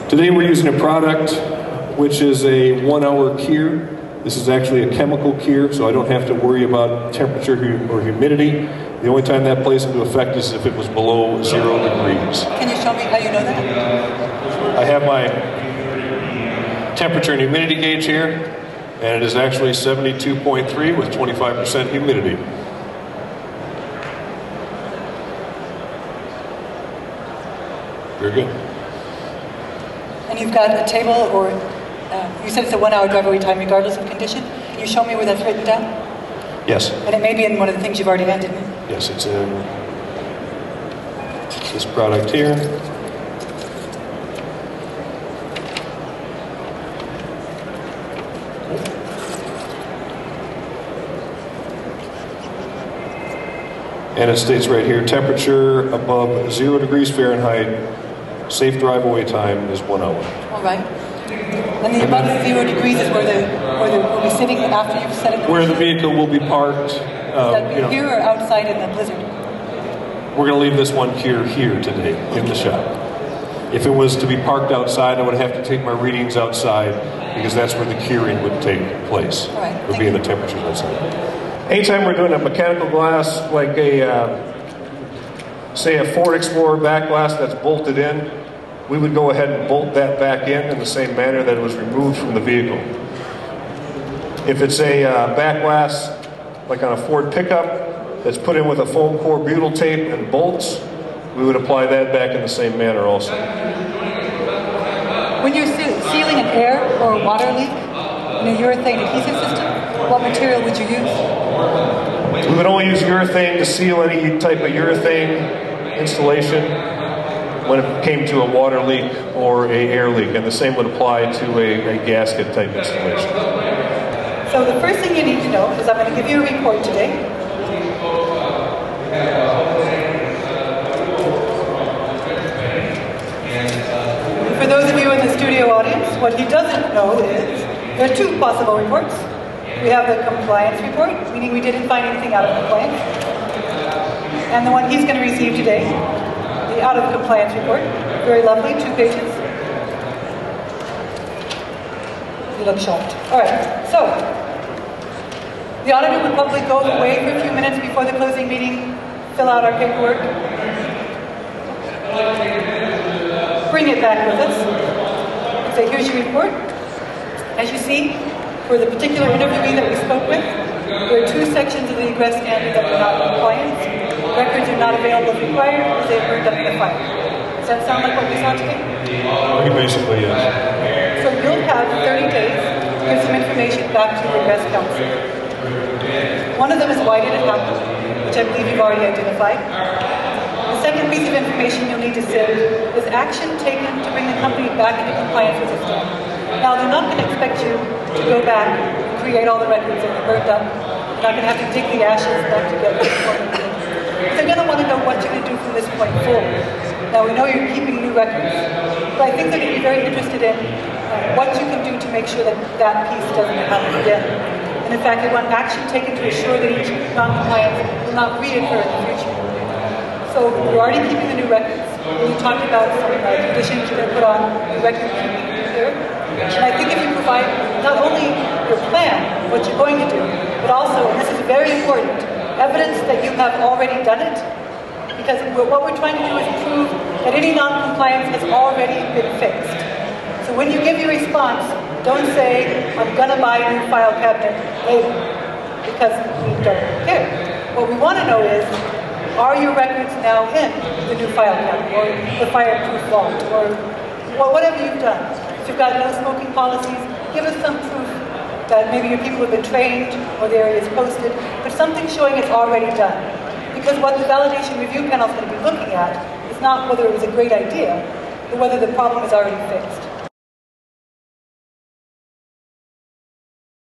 Today we're using a product which is a 1-hour cure. This is actually a chemical cure, so I don't have to worry about temperature or humidity. The only time that plays into effect is if it was below 0 degrees. Can you show me how you know that? I have my temperature and humidity gauge here, and it is actually 72.3 with 25% humidity. Very good. And you've got a table, or you said it's a 1-hour drive away time regardless of condition. Can you show me where that's written down? Yes. And it may be in one of the things you've already ended. Yes, it's in this product here. And it states right here, temperature above 0 degrees Fahrenheit, safe drive away time is 1 hour. All right. And the above 0 degrees is where we'll be sitting after you've set it. Where the vehicle will be parked. Here or outside in the blizzard? We're going to leave this one here today in the shop. If it was to be parked outside, I would have to take my readings outside because that's where the curing would take place. All right. Would be in the temperature outside. Anytime we're doing a mechanical glass, like say a Ford Explorer back glass that's bolted in, we would go ahead and bolt that back in the same manner that it was removed from the vehicle. If it's a back glass, like on a Ford pickup, that's put in with a foam core butyl tape and bolts, we would apply that back in the same manner also. When you're sealing an air or water leak in a urethane adhesive system, what material would you use? We would only use urethane to seal any type of urethane installation when it came to a water leak or an air leak, and the same would apply to a gasket type installation. So the first thing you need to know is I'm going to give you a report today. For those of you in the studio audience, what he doesn't know is there are two possible reports. We have the compliance report, meaning we didn't find anything out of compliance. And the one he's going to receive today, the out of compliance report. Very lovely, 2 pages. You look shocked. All right, so the auditor would probably go away for a few minutes before the closing meeting, fill out our paperwork, bring it back with us, and say, here's your report. As you see, for the particular interviewee that we spoke with, there are 2 sections of the egress standard that are not in compliance. Records are not available as required because they burned up in the fire. Does that sound like what we saw today? Basically, yes. So you'll have 30 days to give some information back to the egress council. One of them is why did it happen, which I believe you've already identified. The second piece of information you'll need to say is action taken to bring the company back into compliance with the standard. Now, they're not going to expect you to go back and create all the records that you burned up. You're not going to have to dig the ashes back together. They're going to want to know what you're going to do from this point forward. Now, we know you're keeping new records, but I think they're going to be very interested in what you can do to make sure that that piece doesn't happen again. And in fact, they want action taken to assure that each non-compliance will not reoccur in the future. So we're already keeping the new records. We talked about some conditions you're going to put on the record keeping here. And I think if you provide not only your plan, what you're going to do, but also, and this is very important, evidence that you have already done it, because what we're trying to do is prove that any non-compliance has already been fixed. So when you give your response, don't say, I'm going to buy a new file cabinet later, because we don't care. What we want to know is, are your records now in the new file cabinet, or the fireproof vault, or whatever you've done? If you've got no smoking policies, give us some proof that maybe your people have been trained, or the area is posted, but something showing it's already done. Because what the validation review panel is going to be looking at is not whether it was a great idea, but whether the problem is already fixed.